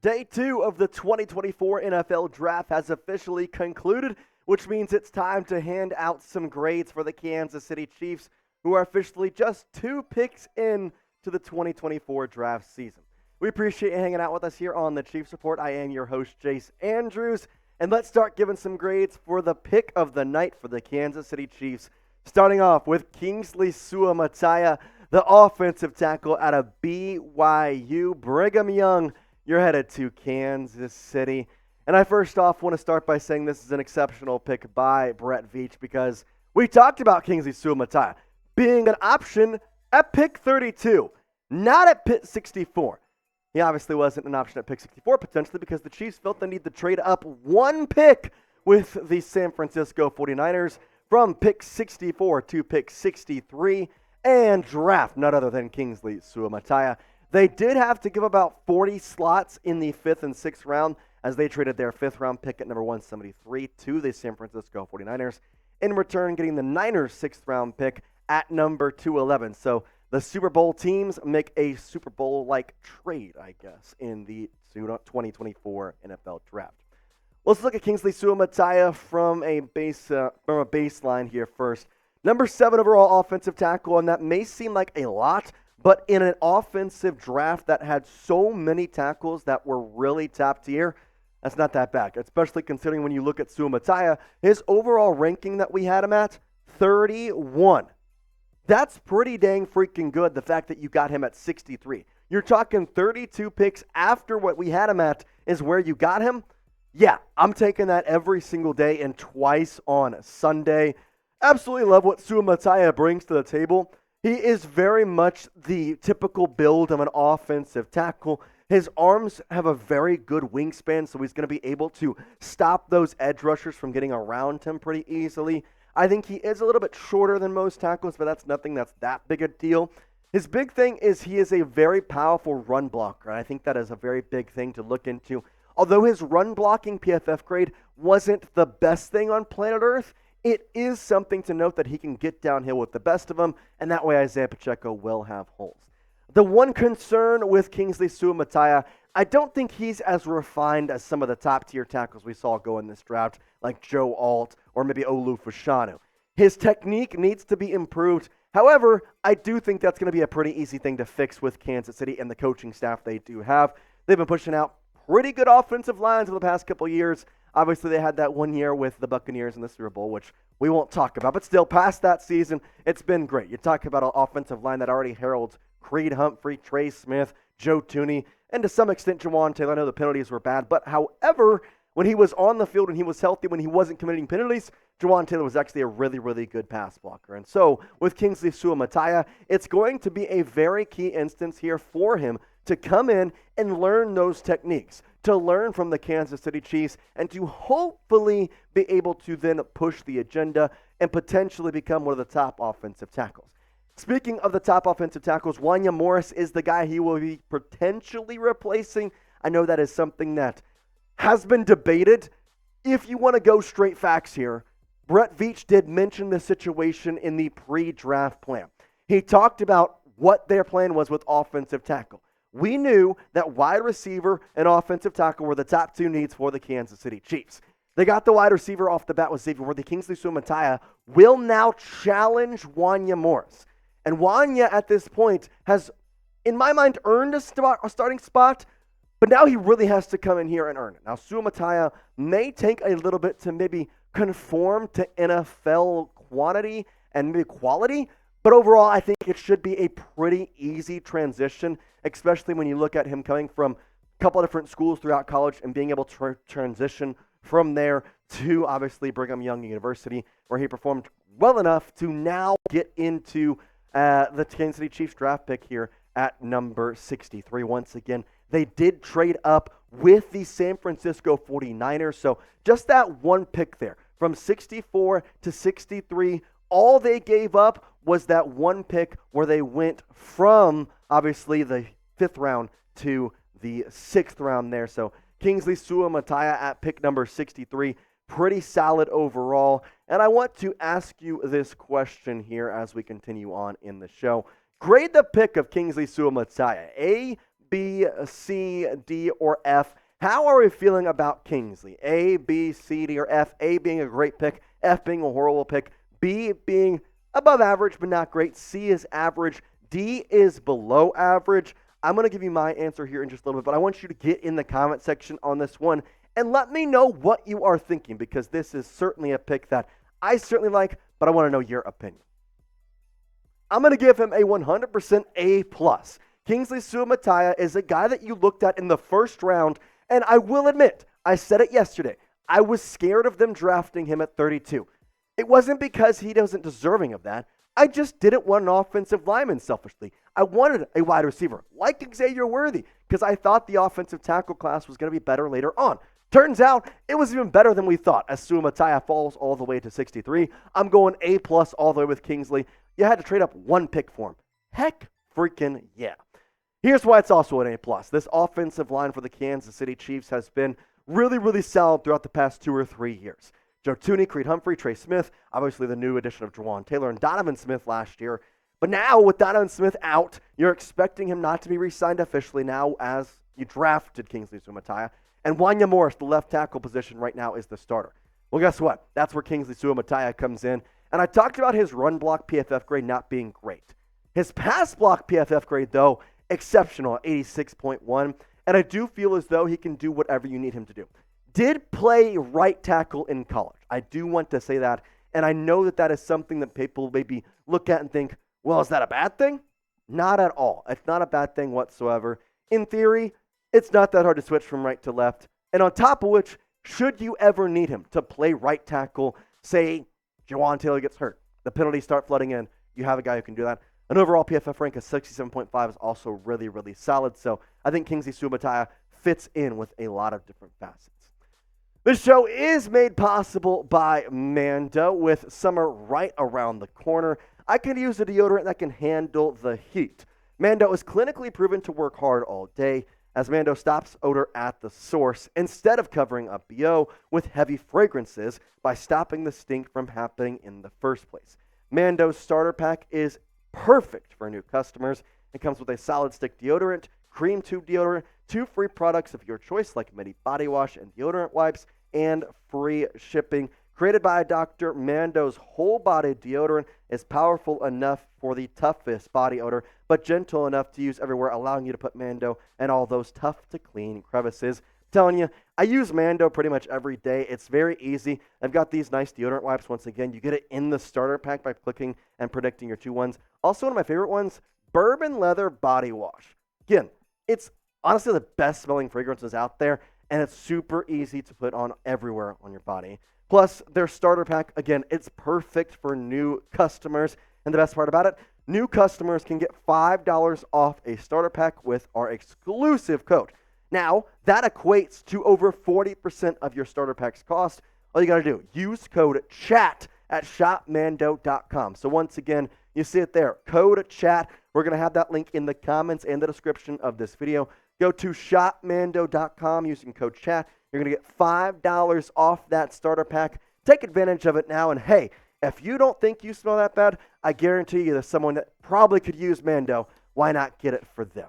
Day 2 of the 2024 NFL Draft has officially concluded, which means it's time to hand out some grades for the Kansas City Chiefs, who are officially just 2 picks in to the 2024 draft season. We appreciate you hanging out with us here on the Chiefs Report. I am your host, Jace Andrews, and let's start giving some grades for the pick of the night for the Kansas City Chiefs, starting off with Kingsley Suamataia, the offensive tackle out of BYU. Brigham Young, you're headed to Kansas City. And I first off want to start by saying this is an exceptional pick by Brett Veach because we talked about Kingsley Suamataia being an option at pick 32, not at pick 64. He obviously wasn't an option at pick 64 potentially because the Chiefs felt the need to trade up 1 pick with the San Francisco 49ers from pick 64 to pick 63 and draft none other than Kingsley Suamataia. They did have to give about 40 slots in the 5th and 6th round as they traded their 5th round pick at number 173 to the San Francisco 49ers, in return getting the Niners' 6th round pick at number 211. So the Super Bowl teams make a Super Bowl-like trade, I guess, in the 2024 NFL Draft. Let's look at Kingsley Suamataia from a baseline here first. Number 7 overall offensive tackle, and that may seem like a lot, but in an offensive draft that had so many tackles that were really top tier, that's not that bad, especially considering when you look at Suamataia, his overall ranking that we had him at, 31. That's pretty dang freaking good, the fact that you got him at 63. You're talking 32 picks after what we had him at is where you got him. Yeah, I'm taking that every single day and twice on Sunday. Absolutely love what Suamataia brings to the table. He is very much the typical build of an offensive tackle. His arms have a very good wingspan, so he's going to be able to stop those edge rushers from getting around him pretty easily. I think he is a little bit shorter than most tackles, but that's nothing that's that big a deal. His big thing is he is a very powerful run blocker, and I think that is a very big thing to look into. Although his run blocking PFF grade wasn't the best thing on planet Earth, it is something to note that he can get downhill with the best of them, and that way Isaiah Pacheco will have holes. The one concern with Kingsley Suamataia, I don't think he's as refined as some of the top-tier tackles we saw go in this draft, like Joe Alt or maybe Olu Fashanu. His technique needs to be improved. However, I do think that's going to be a pretty easy thing to fix with Kansas City and the coaching staff they do have. They've been pushing out pretty good offensive lines over the past couple years. Obviously, they had that 1 year with the Buccaneers in the Super Bowl, which we won't talk about. But still, past that season, it's been great. You talk about an offensive line that already heralds Creed Humphrey, Trey Smith, Joe Downey, and to some extent, Jawan Taylor. I know the penalties were bad. But however, when he was on the field, when he was healthy, when he wasn't committing penalties, Jawan Taylor was actually a really, really good pass blocker. And so, with Kingsley Suamataia, it's going to be a very key instance here for him to come in and learn those techniques, to learn from the Kansas City Chiefs, and to hopefully be able to then push the agenda and potentially become one of the top offensive tackles. Speaking of the top offensive tackles, Wanya Morris is the guy he will be potentially replacing. I know that is something that has been debated. If you want to go straight facts here, Brett Veach did mention the situation in the pre-draft plan. He talked about what their plan was with offensive tackle. We knew that wide receiver and offensive tackle were the top 2 needs for the Kansas City Chiefs. They got the wide receiver off the bat with Xavier Worthy. Kingsley Suamataia will now challenge Wanya Morris. And Wanya, at this point, has, in my mind, earned a starting spot, but now he really has to come in here and earn it. Now, Suamataia may take a little bit to maybe conform to NFL quantity and maybe quality, but overall, I think it should be a pretty easy transition, especially when you look at him coming from a couple of different schools throughout college and being able to transition from there to, obviously, Brigham Young University, where he performed well enough to now get into the Kansas City Chiefs draft pick here at number 63. Once again, they did trade up with the San Francisco 49ers, so just that 1 pick there, from 64 to 63, all they gave up was that 1 pick where they went from, obviously, the 5th round to the 6th round there. So Kingsley Suamataia at pick number 63, pretty solid overall. And I want to ask you this question here as we continue on in the show. Grade the pick of Kingsley Suamataia, A, B, C, D, or F? How are we feeling about Kingsley? A, B, C, D, or F? A being a great pick, F being a horrible pick, B being above average but not great, C is average, D is below average. I'm going to give you my answer here in just a little bit, but I want you to get in the comment section on this one and let me know what you are thinking, because this is certainly a pick that I certainly like, but I want to know your opinion. I'm going to give him a 100% A+. Kingsley Suamataia is a guy that you looked at in the first round, and I will admit, I said it yesterday, I was scared of them drafting him at 32. It wasn't because he wasn't deserving of that. I just didn't want an offensive lineman selfishly. I wanted a wide receiver like Xavier Worthy because I thought the offensive tackle class was going to be better later on. Turns out it was even better than we thought as Suamataia falls all the way to 63. I'm going A+ all the way with Kingsley. You had to trade up one pick for him. Heck freaking yeah. Here's why it's also an A+. This offensive line for the Kansas City Chiefs has been really, really solid throughout the past 2 or 3 years. Downey, Creed Humphrey, Trey Smith, obviously the new addition of Jawan Taylor and Donovan Smith last year. But now with Donovan Smith out, you're expecting him not to be re-signed officially now as you drafted Kingsley Suamataia. And Wanya Morris, the left tackle position right now, is the starter. Well, guess what? That's where Kingsley Suamataia comes in. And I talked about his run block PFF grade not being great. His pass block PFF grade, though, exceptional at 86.1. And I do feel as though he can do whatever you need him to do. Did play right tackle in college. I do want to say that. And I know that that is something that people maybe look at and think, well, is that a bad thing? Not at all. It's not a bad thing whatsoever. In theory, it's not that hard to switch from right to left. And on top of which, should you ever need him to play right tackle, say Jawan Taylor gets hurt, the penalties start flooding in, you have a guy who can do that. An overall PFF rank of 67.5 is also really, really solid. So I think Kingsley Suamataia fits in with a lot of different facets. This show is made possible by Mando. With summer right around the corner, I can use a deodorant that can handle the heat. Mando is clinically proven to work hard all day, as Mando stops odor at the source instead of covering up BO with heavy fragrances by stopping the stink from happening in the first place. Mando's starter pack is perfect for new customers. It comes with a solid stick deodorant, cream tube deodorant, 2 free products of your choice like Medi body wash and deodorant wipes, and free shipping. Created by a doctor, Mando's whole body deodorant is powerful enough for the toughest body odor, but gentle enough to use everywhere, allowing you to put Mando in all those tough to clean crevices. I'm telling you, I use Mando pretty much every day. It's very easy. I've got these nice deodorant wipes. Once again, you get it in the starter pack by clicking and predicting your 2 ones. Also, one of my favorite ones, Bourbon Leather Body Wash. Again, it's honestly the best smelling fragrances out there, and it's super easy to put on everywhere on your body. Plus, their starter pack, again, it's perfect for new customers. And the best part about it, new customers can get $5 off a starter pack with our exclusive code. Now, that equates to over 40% of your starter pack's cost. All you got to do, use code CHAT at shopmando.com. So once again, you see it there, code CHAT. We're going to have that link in the comments and the description of this video. Go to shopmando.com using code CHAT. You're going to get $5 off that starter pack. Take advantage of it now. And hey, if you don't think you smell that bad, I guarantee you there's someone that probably could use Mando. Why not get it for them?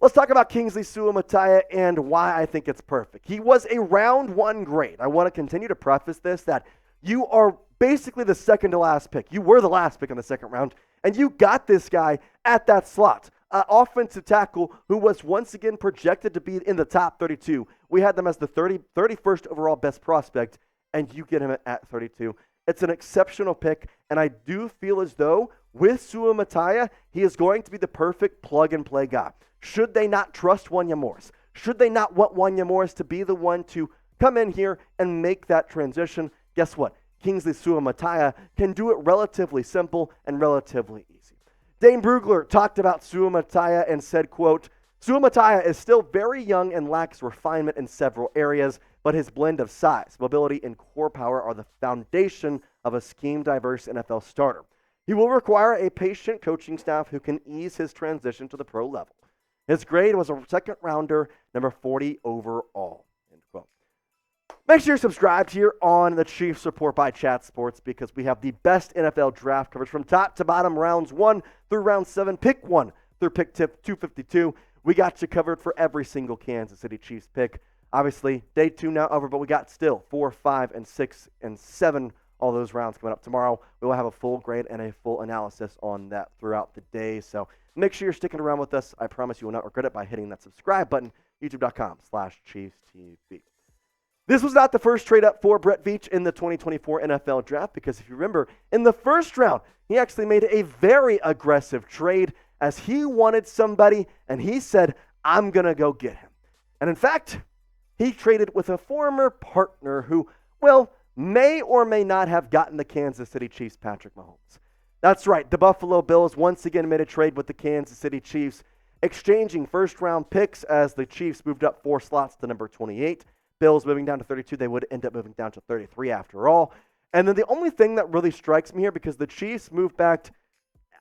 Let's talk about Kingsley Suamataia and why I think it's perfect. He was a round 1 grade. I want to continue to preface this that you are basically the second to last pick. You were the last pick in the second round, and you got this guy at that slot. Offensive tackle who was once again projected to be in the top 32. We had them as the 31st overall best prospect, and you get him at 32. It's an exceptional pick, and I do feel as though with Suamataia, he is going to be the perfect plug-and-play guy. Should they not trust Wanya Morris? Should they not want Wanya Morris to be the one to come in here and make that transition? Guess what? Kingsley Suamataia can do it relatively simple and relatively easy. Dane Brugler talked about Suamataia and said, quote, Suamataia is still very young and lacks refinement in several areas, but his blend of size, mobility, and core power are the foundation of a scheme-diverse NFL starter. He will require a patient coaching staff who can ease his transition to the pro level. His grade was a second rounder, number 40 overall. End quote. Make sure you're subscribed here on the Chiefs Report by Chat Sports because we have the best NFL draft coverage from top to bottom, rounds 1 through round 7, pick 1 through pick 252. We got you covered for every single Kansas City Chiefs pick. Obviously, day 2 now over, but we got still 4, 5, and 6, and 7, all those rounds coming up tomorrow. We will have a full grade and a full analysis on that throughout the day. So make sure you're sticking around with us. I promise you will not regret it by hitting that subscribe button, youtube.com/ChiefsTV. This was not the first trade up for Brett Veach in the 2024 NFL Draft, because if you remember, in the first round, he actually made a very aggressive trade as he wanted somebody, and he said, I'm going to go get him. And in fact, he traded with a former partner who, well, may or may not have gotten the Kansas City Chiefs Patrick Mahomes. That's right, the Buffalo Bills once again made a trade with the Kansas City Chiefs, exchanging first-round picks as the Chiefs moved up 4 slots to number 28. Bills moving down to 32, they would end up moving down to 33 after all. And then the only thing that really strikes me here, because the Chiefs moved back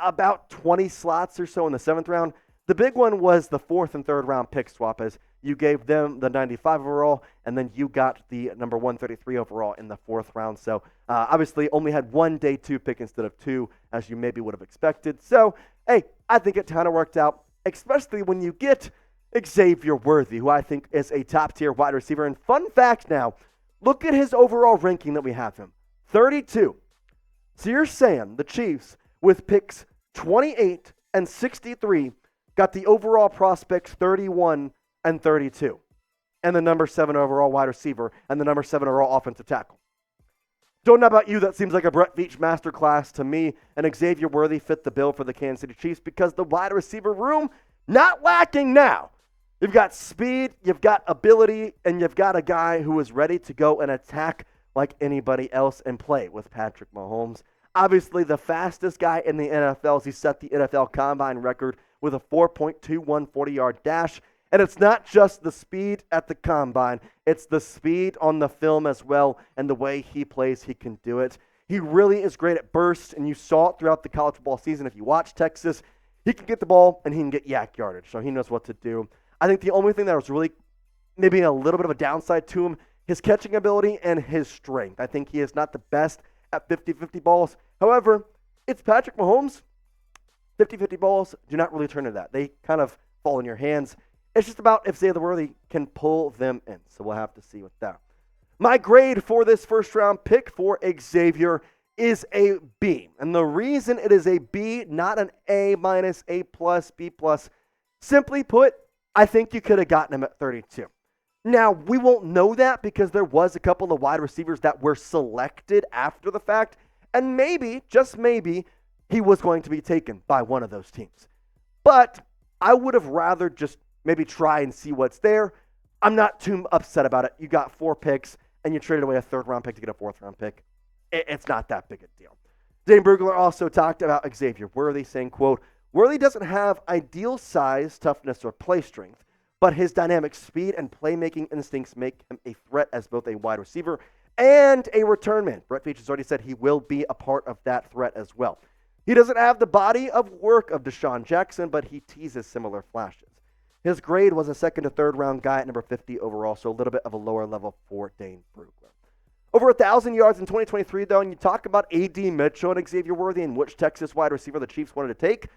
about 20 slots or so in the 7th round, the big one was the 4th and 3rd round pick swap, as you gave them the 95 overall, and then you got the number 133 overall in the 4th round. So obviously only had one day 2 pick instead of 2, as you maybe would have expected. So, hey, I think it kind of worked out, especially when you get Xavier Worthy, who I think is a top-tier wide receiver. And fun fact now, look at his overall ranking that we have him, 32. So you're saying the Chiefs, with picks 28 and 63, got the overall prospects 31 and 32, and the number 7 overall wide receiver and the number 7 overall offensive tackle. Don't know about you, that seems like a Brett Veach masterclass to me, and Xavier Worthy fit the bill for the Kansas City Chiefs because the wide receiver room, not lacking now. You've got speed, you've got ability, and you've got a guy who is ready to go and attack like anybody else and play with Patrick Mahomes. Obviously, the fastest guy in the NFL, as he set the NFL Combine record with a 4.21 40-yard dash. And it's not just the speed at the Combine, it's the speed on the film as well, and the way he plays, he can do it. He really is great at bursts, and you saw it throughout the college football season. If you watch Texas, he can get the ball and he can get yak yardage, so he knows what to do. I think the only thing that was really maybe a little bit of a downside to him, his catching ability and his strength. I think he is not the best at 50-50 balls. However, it's Patrick Mahomes. 50-50 balls do not really turn to that. They kind of fall in your hands. It's just about if Xavier Worthy can pull them in. So we'll have to see with that. My grade for this first-round pick for Xavier is a B. And the reason it is a B, not an A minus, A plus, B plus, simply put, I think you could have gotten him at 32. Now, we won't know that because there was a couple of wide receivers that were selected after the fact, and maybe, just maybe, he was going to be taken by one of those teams. But I would have rather just maybe try and see what's there. I'm not too upset about it. You got 4 picks, and you traded away a 3rd-round pick to get a 4th-round pick. It's not that big a deal. Dane Brugler also talked about Xavier Worthy, saying, quote, Worthy doesn't have ideal size, toughness, or play strength, but his dynamic speed and playmaking instincts make him a threat as both a wide receiver and a return man. Brett Veach has already said he will be a part of that threat as well. He doesn't have the body of work of Deshaun Jackson, but he teases similar flashes. His grade was a 2nd to 3rd round guy at number 50 overall, so a little bit of a lower level for Dane Brugler. Over 1,000 yards in 2023, though, and you talk about A.D. Mitchell and Xavier Worthy and which Texas wide receiver the Chiefs wanted to take.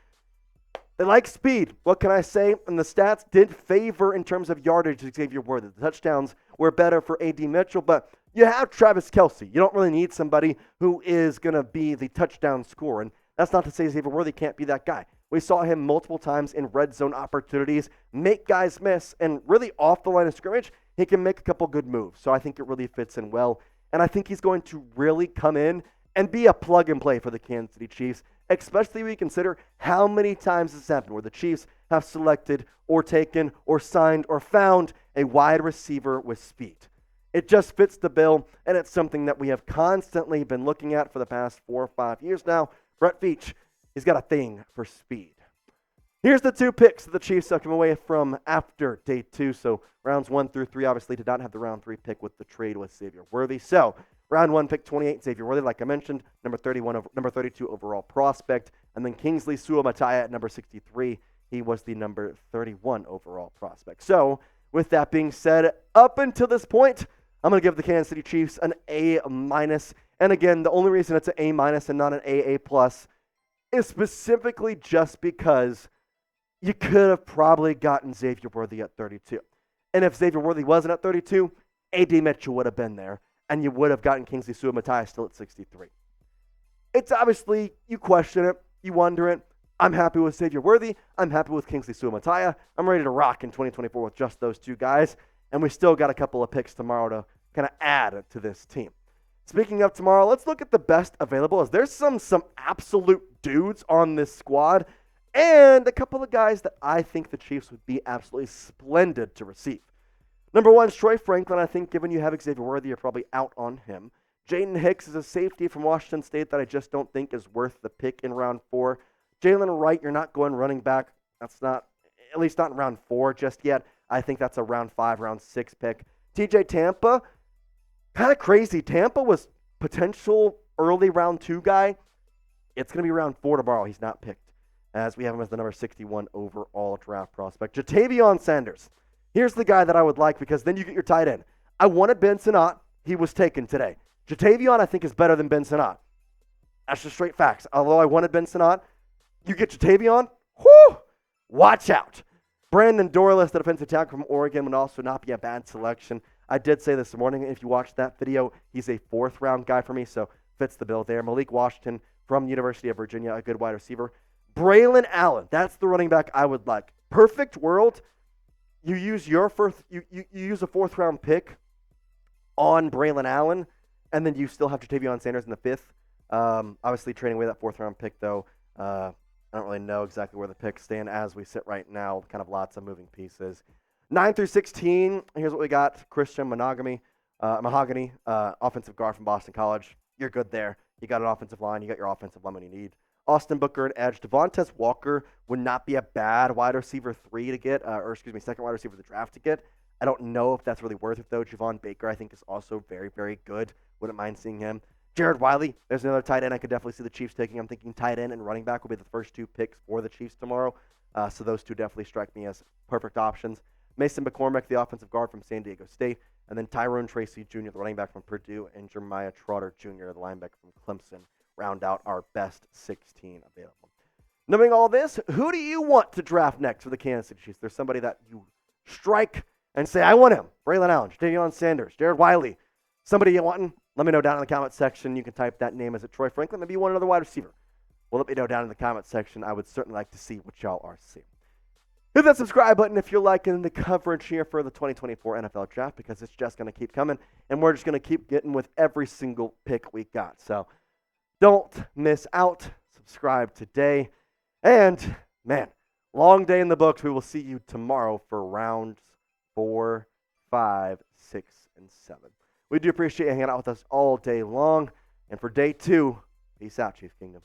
They like speed. What can I say? And the stats did favor in terms of yardage Xavier Worthy. The touchdowns were better for A.D. Mitchell, but you have Travis Kelce. You don't really need somebody who is going to be the touchdown scorer. And that's not to say Xavier Worthy can't be that guy. We saw him multiple times in red zone opportunities, make guys miss, and really off the line of scrimmage, he can make a couple good moves. So I think it really fits in well. And I think he's going to really come in and be a plug and play for the Kansas City Chiefs, especially when you consider how many times this happened where the Chiefs have selected or taken or signed or found a wide receiver with speed. It just fits the bill, and it's something that we have constantly been looking at for the past 4 or 5 years now. Brett Veach, he's got a thing for speed. Here's the 2 picks that the Chiefs have come away from after day 2. So rounds 1 through 3 obviously did not have the round 3 pick with the trade with Xavier Worthy. So round 1 pick 28, Xavier Worthy, like I mentioned, number 32 overall prospect. And then Kingsley Suamataia at number 63. He was the number 31 overall prospect. So with that being said, up until this point, I'm going to give the Kansas City Chiefs an A-. And again, the only reason it's an A- and not an A+ is specifically just because you could have probably gotten Xavier Worthy at 32. And if Xavier Worthy wasn't at 32, A.D. Mitchell would have been there, and you would have gotten Kingsley Suamataia still at 63. It's obviously, you question it, you wonder it. I'm happy with Xavier Worthy. I'm happy with Kingsley Suamataia. I'm ready to rock in 2024 with just those two guys, and we still got a couple of picks tomorrow to kind of add to this team. Speaking of tomorrow, let's look at the best available, as there's some absolute dudes on this squad, and a couple of guys that I think the Chiefs would be absolutely splendid to receive. Number one is Troy Franklin. I think given you have Xavier Worthy, you're probably out on him. Jaden Hicks is a safety from Washington State that I just don't think is worth the pick in round 4. Jalen Wright, you're not going running back. That's not, at least not in round 4 just yet. I think that's a round 5, round 6 pick. TJ Tampa, kind of crazy. Tampa was potential early round 2 guy. It's going to be round 4 tomorrow. He's not picked, as we have him as the number 61 overall draft prospect. Jatavion Sanders. Here's the guy that I would like, because then you get your tight end. I wanted Ben Sinnott. He was taken today. Jatavion, I think, is better than Ben Sinnott. That's just straight facts. Although I wanted Ben Sinnott, you get Jatavion, whoo, watch out. Brandon Dorless, the defensive tackle from Oregon, would also not be a bad selection. I did say this morning, if you watched that video, he's a 4th-round guy for me, so fits the bill there. Malik Washington from the University of Virginia, a good wide receiver. Braylon Allen, that's the running back I would like. Perfect world, you use your first, you use a 4th-round pick on Braylon Allen, and then you still have Jatavion Sanders in the 5th. Obviously, trading away that 4th-round pick, though, I don't really know exactly where the picks stand as we sit right now. Kind of lots of moving pieces. 9 through 16, here's what we got. Christian Mahogany, offensive guard from Boston College. You're good there. You got an offensive line. You got your offensive line when you need. Austin Booker, an edge. Devontae Walker would not be a bad wide receiver 3 to get, second wide receiver of the draft to get. I don't know if that's really worth it, though. Javon Baker, I think, is also very, very good. Wouldn't mind seeing him. Jared Wiley, there's another tight end I could definitely see the Chiefs taking. I'm thinking tight end and running back will be the first 2 picks for the Chiefs tomorrow. So those 2 definitely strike me as perfect options. Mason McCormick, the offensive guard from San Diego State. And then Tyrone Tracy Jr., the running back from Purdue. And Jeremiah Trotter Jr., the linebacker from Clemson, round out our best 16 available. Knowing all this, who do you want to draft next for the Kansas City Chiefs? There's somebody that you strike and say, I want him. Braylon Allen, Jatavion Sanders, Jared Wiley. Somebody you want? Let me know down in the comment section. You can type that name. Is it Troy Franklin? Maybe you want another wide receiver. Well, let me know down in the comment section. I would certainly like to see what y'all are seeing. Hit that subscribe button if you're liking the coverage here for the 2024 NFL Draft, because it's just going to keep coming, and we're just going to keep getting with every single pick we got. So don't miss out. Subscribe today. And, man, long day in the books. We will see you tomorrow for rounds 4, 5, 6, and 7. We do appreciate you hanging out with us all day long. And for day 2, peace out, Chief Kingdom.